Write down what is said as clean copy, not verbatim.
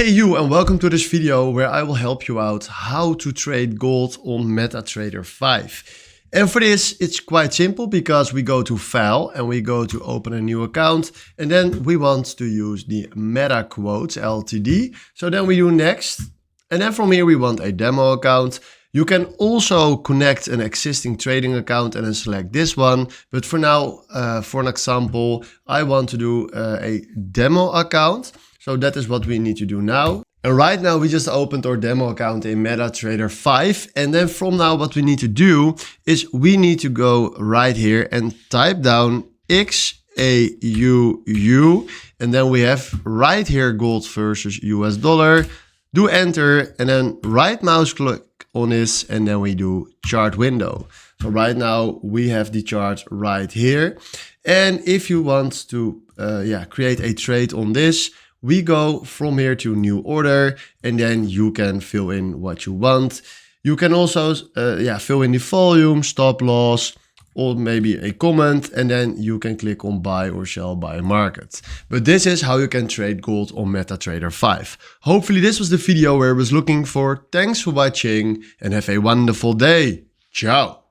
Hey you, and welcome to this video where I will help you out how to trade gold on MetaTrader 5. And for this, it's quite simple because we go to File and we go to Open a New Account, and then we want to use the MetaQuotes LTD. So then we do Next, and then from here we want a demo account. You can also connect an existing trading account and then select this one. But for now, for an example, I want to do a demo account. So that is what we need to do now. And right now we just opened our demo account in MetaTrader 5. And then from now what we need to do is we need to go right here and type down XAUU. And then we have right here gold versus US dollar. Do enter and then right mouse click on this and then we do chart window. So right now we have the chart right here. And if you want to create a trade on this, we go from here to new order and then you can fill in what you want. You can also fill in the volume, stop loss, or maybe a comment, and then you can click on buy or sell by market. But this is how you can trade gold on MetaTrader 5. Hopefully this was the video where I was looking for. Thanks for watching and have a wonderful day. Ciao.